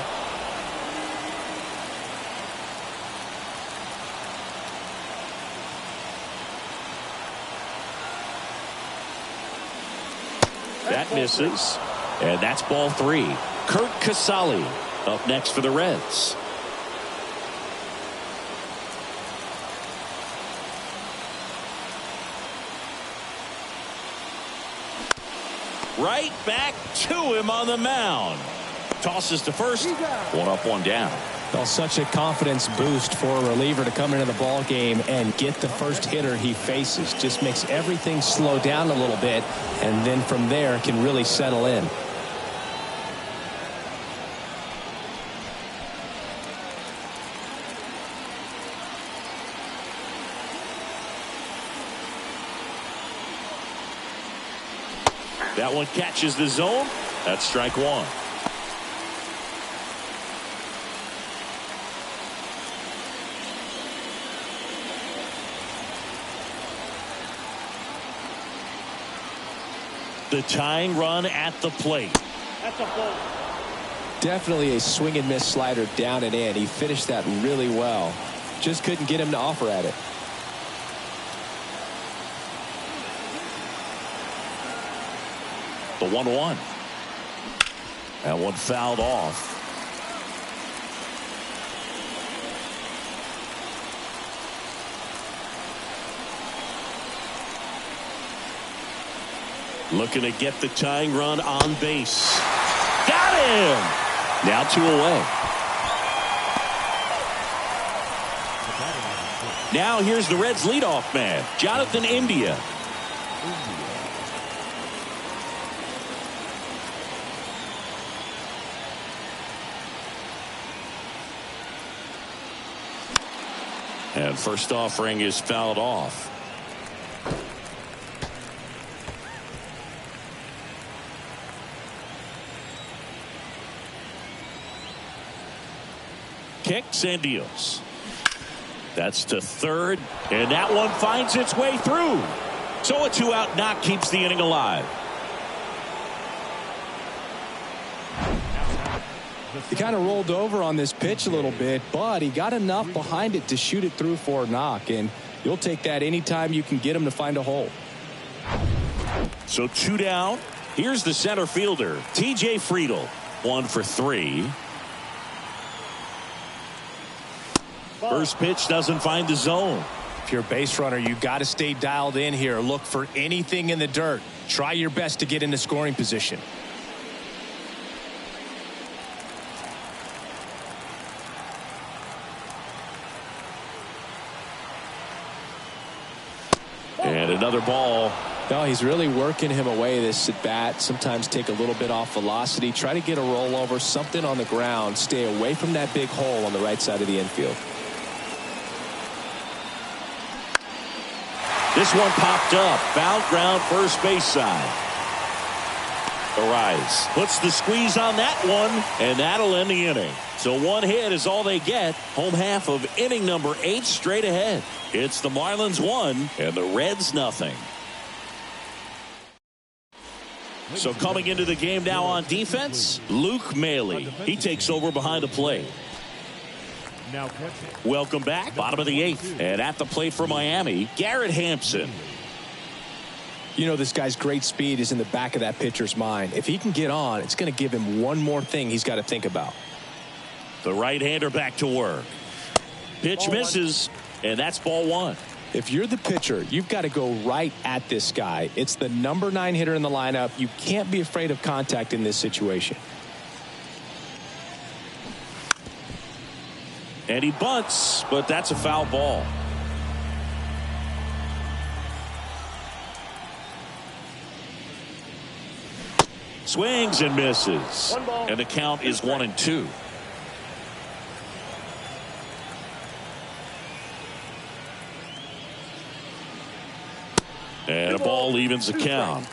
That misses. And that's ball 3. Kurt Casale up next for the Reds. Right back to him on the mound. Tosses to first. 1 up, 1 down. Well, such a confidence boost for a reliever to come into the ball game and get the first hitter he faces. Just makes everything slow down a little bit, and then from there can really settle in. That one catches the zone. That's strike 1. The tying run at the plate. That's a ball. Definitely a swing and miss slider down and in. He finished that really well. Just couldn't get him to offer at it. The 1-1. That one fouled off. Looking to get the tying run on base. Got him! Now 2 away. Now here's the Reds leadoff man, Jonathan India. And first offering is fouled off. Kicks and deals. That's to third, and that one finds its way through. So a 2-out knock keeps the inning alive. He kind of rolled over on this pitch a little bit, but he got enough behind it to shoot it through for a knock, and you'll take that anytime you can get him to find a hole. So 2 down. Here's the center fielder, T.J. Friedel. 1 for 3. First pitch doesn't find the zone. If you're a base runner, you got to stay dialed in here. Look for anything in the dirt. Try your best to get into scoring position. And another ball. No, he's really working him away this at bat. Sometimes take a little bit off velocity. Try to get a rollover, something on the ground. Stay away from that big hole on the right side of the infield. This one popped up. Foul ground first base side. Arise puts the squeeze on that one, and that'll end the inning. So one hit is all they get. Home half of inning number 8 straight ahead. It's the Marlins 1 and the Reds nothing. So coming into the game now on defense, Luke Maley. He takes over behind the plate. Welcome back. Bottom of the 8th. And at the plate for Miami, Garrett Hampson. You know, this guy's great speed is in the back of that pitcher's mind. If he can get on, it's going to give him one more thing he's got to think about. The right-hander back to work. Pitch misses, and that's ball 1. If you're the pitcher, you've got to go right at this guy. It's the number 9 hitter in the lineup. You can't be afraid of contact in this situation. And he bunts, but that's a foul ball. Swings and misses. And the count is 1-2. And a ball evens the count.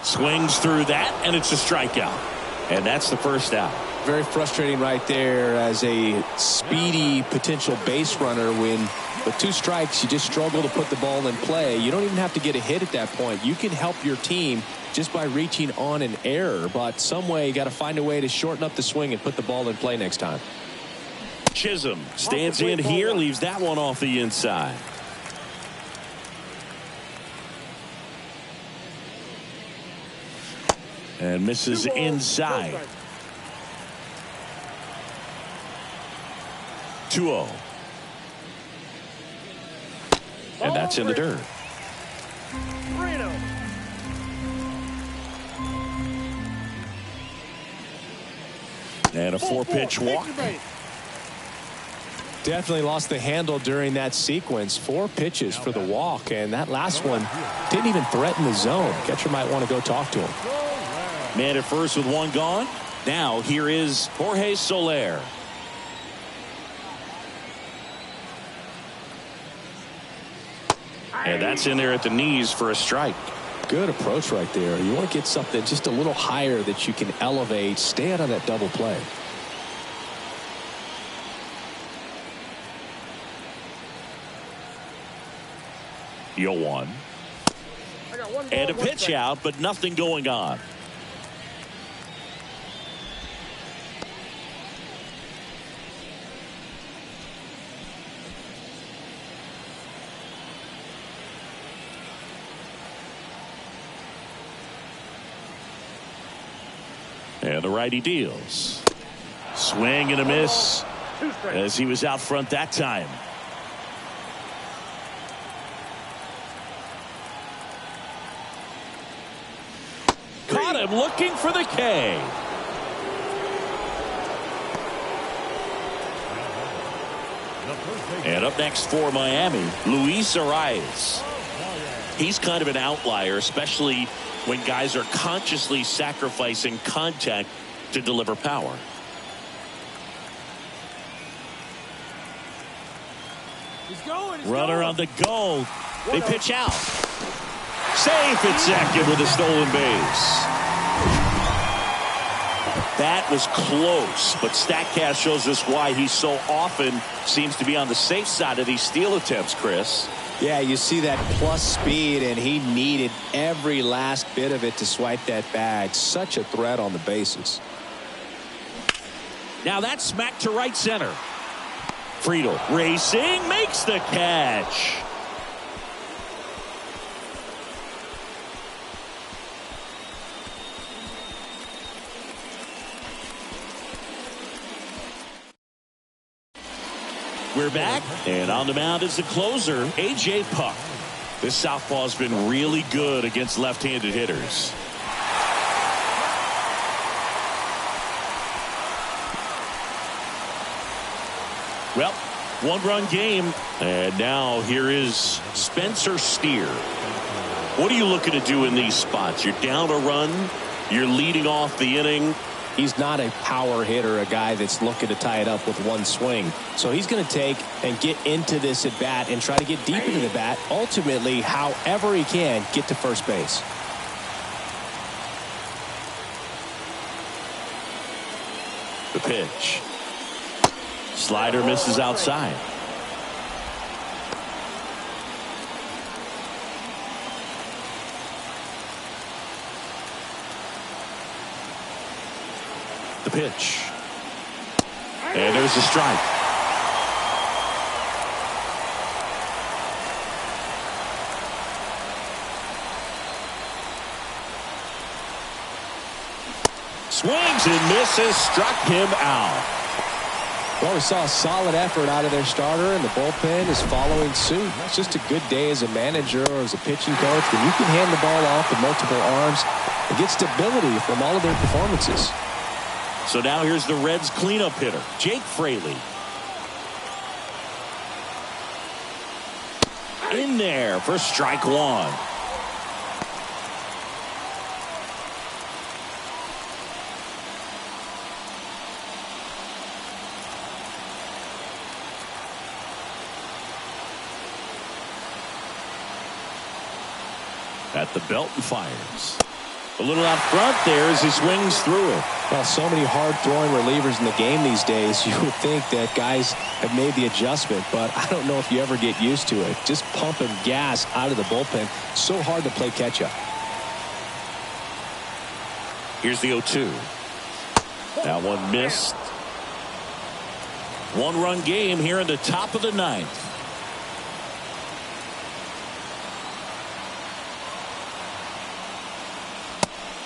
Swings through that, and it's a strikeout. And that's the first out. Very frustrating right there as a speedy potential base runner when with 2 strikes you just struggle to put the ball in play. You don't even have to get a hit at that point. You can help your team just by reaching on an error, but some way you got to find a way to shorten up the swing and put the ball in play next time. Chisholm stands in here, leaves that one off the inside. And misses inside. 2-0. And that's in the dirt. And a 4-pitch walk. Definitely lost the handle during that sequence. 4 pitches for the walk, and that last one didn't even threaten the zone. Catcher might want to go talk to him. Man at first with 1 gone. Now here is Jorge Soler. And that's in there at the knees for a strike. Good approach right there. You want to get something just a little higher that you can elevate. Stay out of that double play. Yo 1. And a pitch out, but nothing going on. And the righty deals. Swing and a miss as he was out front that time. Caught him looking for the K. And up next for Miami, Luis Arias. He's kind of an outlier, especially when guys are consciously sacrificing contact to deliver power. Runner on the go. They pitch out. Safe at second with a stolen base. That was close, but StatCast shows us why he so often seems to be on the safe side of these steal attempts, Chris. Yeah, you see that plus speed, and he needed every last bit of it to swipe that bag. Such a threat on the bases. Now that's smacked to right center. Friedel racing, makes the catch. We're back, and on the mound is the closer, A.J. Puck. This southpaw's been really good against left-handed hitters. Well, 1-run game, and now here is Spencer Steer. What are you looking to do in these spots? You're down a run, you're leading off the inning. he's not a power hitter, a guy that's looking to tie it up with one swing. So he's going to take and get into this at bat and try to get deep into the bat. Ultimately, however he can, get to first base. The pitch. Slider misses outside. The pitch. And there's a strike. Swings and misses, struck him out. Well, we saw a solid effort out of their starter, and the bullpen is following suit. It's just a good day as a manager or as a pitching coach when you can hand the ball off with multiple arms and get stability from all of their performances. So now here's the Reds cleanup hitter, Jake Fraley. In there for strike one. At the belt and fires. A little out front there as he swings through it. Well, so many hard-throwing relievers in the game these days, you would think that guys have made the adjustment, but I don't know if you ever get used to it. Just pumping gas out of the bullpen. So hard to play catch-up. Here's the 0-2. That one missed. One-run game here in the top of the ninth.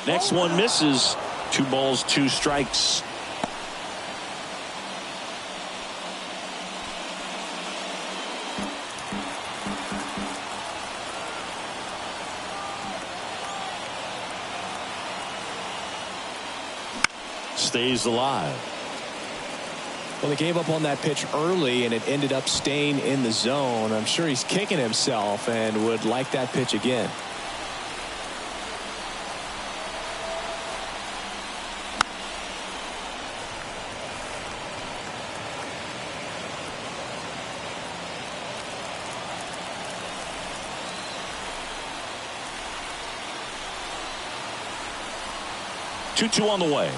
Next one misses. 2 balls, 2 strikes. Stays alive. Well, they gave up on that pitch early, and it ended up staying in the zone. I'm sure he's kicking himself and would like that pitch again. Two on the way.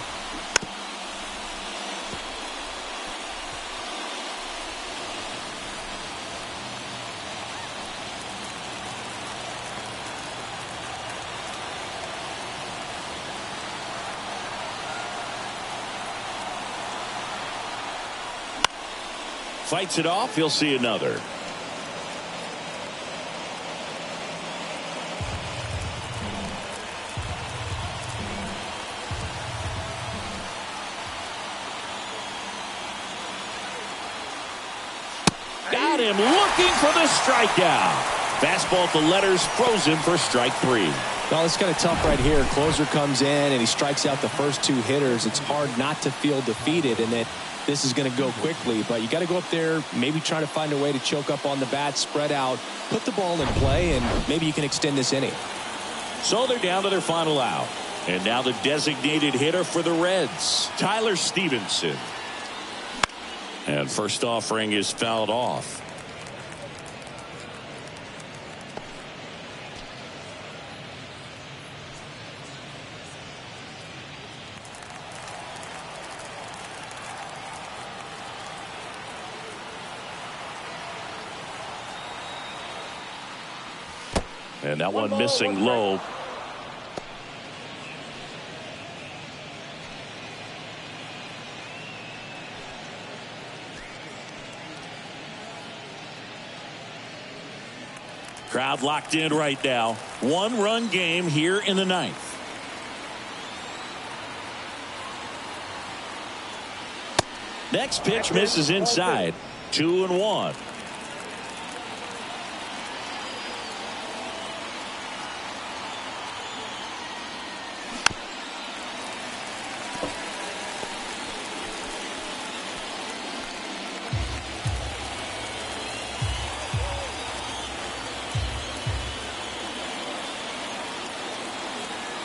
Fights it off. He'll see another. Got him looking for the strikeout. Fastball at the letters, frozen for strike 3. Well, it's kind of tough right here. Closer comes in and he strikes out the first 2 hitters. It's hard not to feel defeated and that this is going to go quickly, but you got to go up there, maybe try to find a way to choke up on the bat, spread out, put the ball in play, and maybe you can extend this inning. So they're down to their final out. And now the designated hitter for the Reds, Tyler Stevenson. And first offering is fouled off. And that one missing low. Crowd locked in right now. 1-run game here in the ninth. Next pitch misses inside. 2-1.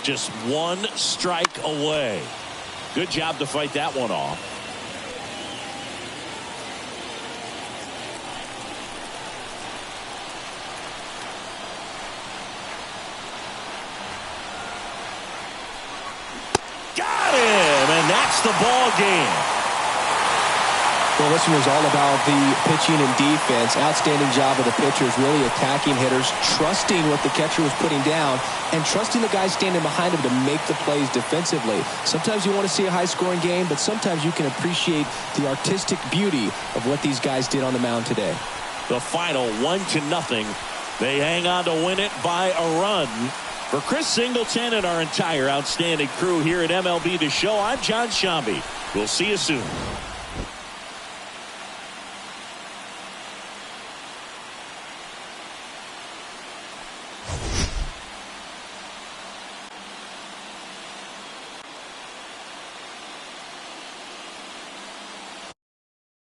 Just 1 strike away. Good job to fight that one off. Got him, and that's the ball game. Well, this one was all about the pitching and defense. Outstanding job of the pitchers, really attacking hitters, trusting what the catcher was putting down, and trusting the guys standing behind him to make the plays defensively. Sometimes you want to see a high-scoring game, but sometimes you can appreciate the artistic beauty of what these guys did on the mound today. The final 1-0. They hang on to win it by a run. For Chris Singleton and our entire outstanding crew here at MLB The Show, I'm John Shambi. We'll see you soon.